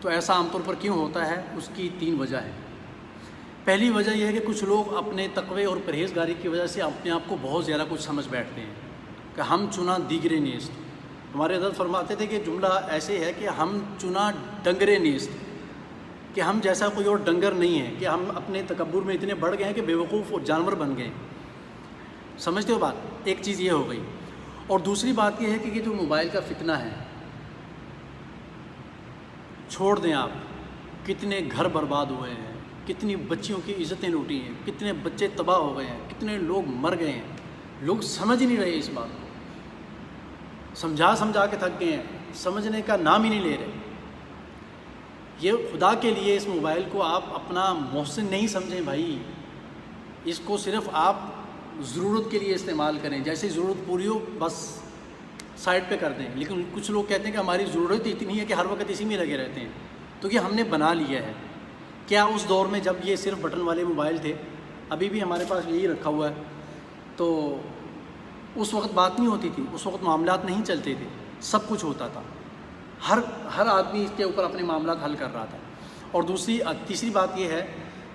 تو ایسا عام طور پر کیوں ہوتا ہے؟ اس کی 3 وجہ ہے۔ پہلی وجہ یہ ہے کہ کچھ لوگ اپنے تقوی اور پرہیزگاری کی وجہ سے اپنے آپ کو بہت زیادہ کچھ سمجھ بیٹھتے ہیں کہ ہم چنا دیگرے نیست۔ ہمارے حضرت فرماتے تھے کہ جملہ ایسے ہے کہ ہم چنا ڈنگرے نیست، کہ ہم جیسا کوئی اور ڈنگر نہیں ہے، کہ ہم اپنے تکبر میں اتنے بڑھ گئے ہیں کہ بے وقوف اور جانور بن گئے۔ سمجھتے ہو بات؟ ایک چیز یہ ہو گئی۔ اور دوسری بات یہ ہے کہ یہ جو موبائل کا فتنہ ہے، چھوڑ دیں آپ، کتنے گھر برباد ہوئے ہیں، کتنی بچیوں کی عزتیں لوٹی ہیں، کتنے بچے تباہ ہو گئے ہیں، کتنے لوگ مر گئے ہیں۔ لوگ سمجھ نہیں رہے اس بات کو، سمجھا کے تھک گئے ہیں، سمجھنے کا نام ہی نہیں لے رہے۔ یہ خدا کے لیے اس موبائل کو آپ اپنا محسن نہیں سمجھیں بھائی، اس کو صرف آپ ضرورت کے لیے استعمال کریں، جیسے ضرورت پوری ہو بس سائڈ پہ کر دیں۔ لیکن کچھ لوگ کہتے ہیں کہ ہماری ضرورت اتنی ہے کہ ہر وقت اسی میں لگے رہتے ہیں، تو یہ ہم نے بنا لیا ہے۔ کیا اس دور میں جب یہ صرف بٹن والے موبائل تھے، ابھی بھی ہمارے پاس یہی رکھا ہوا ہے، تو اس وقت بات نہیں ہوتی تھی، اس وقت معاملات نہیں چلتے تھے، سب کچھ ہوتا تھا، ہر آدمی اس کے اوپر اپنے معاملات حل کر رہا تھا۔ اور تیسری بات یہ ہے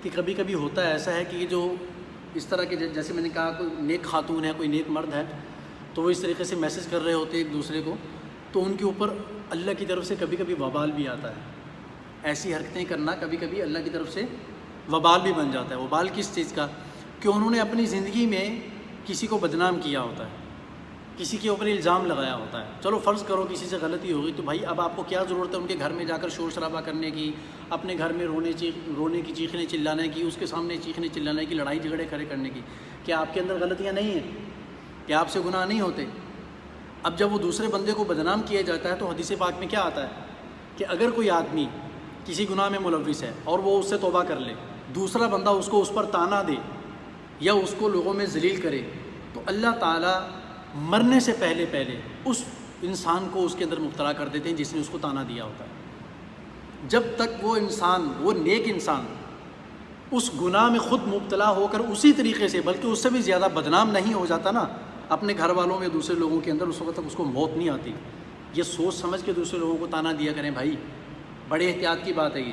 کہ کبھی کبھی ہوتا ہے ایسا ہے کہ یہ جو اس طرح کے، جیسے میں نے کہا کوئی نیک خاتون ہے، کوئی نیک مرد ہے، تو وہ اس طریقے سے میسج کر رہے ہوتے ہیں ایک دوسرے کو، تو ان کے اوپر اللہ کی طرف سے کبھی کبھی وبال بھی آتا ہے۔ ایسی حرکتیں کرنا کبھی کبھی اللہ کی طرف سے وبال بھی بن جاتا ہے۔ وبال کس چیز کا؟ کہ انہوں نے اپنی زندگی میں کسی کو بدنام کیا ہوتا ہے، کسی کے اوپر الزام لگایا ہوتا ہے۔ چلو فرض کرو کسی سے غلطی ہوگی، تو بھائی اب آپ کو کیا ضرورت ہے ان کے گھر میں جا کر شور شرابہ کرنے کی، اپنے گھر میں رونے کی، چیخنے چلانے کی، اس کے سامنے چیخنے چلانے کی، لڑائی جھگڑے کھڑے کرنے کی؟ کیا آپ کے اندر غلطیاں نہیں ہیں؟ کیا آپ سے گناہ نہیں ہوتے؟ اب جب وہ دوسرے بندے کو بدنام کیا جاتا ہے تو حدیث پاک میں کیا آتا ہے کہ اگر کوئی آدمی کسی گناہ میں ملوث ہے اور وہ اس سے توبہ کر لے، دوسرا بندہ اس پر طعنہ دے یا اس کو لوگوں میں ذلیل کرے، تو اللہ تعالیٰ مرنے سے پہلے اس انسان کو اس کے اندر مبتلا کر دیتے ہیں جس نے اس کو طعنہ دیا ہوتا ہے۔ جب تک وہ انسان، وہ نیک انسان، اس گناہ میں خود مبتلا ہو کر اسی طریقے سے بلکہ اس سے بھی زیادہ بدنام نہیں ہو جاتا نا اپنے گھر والوں میں، دوسرے لوگوں کے اندر، اس وقت تک اس کو موت نہیں آتی۔ یہ سوچ سمجھ کے دوسرے لوگوں کو طعنہ دیا کریں بھائی، بڑے احتیاط کی بات ہے یہ۔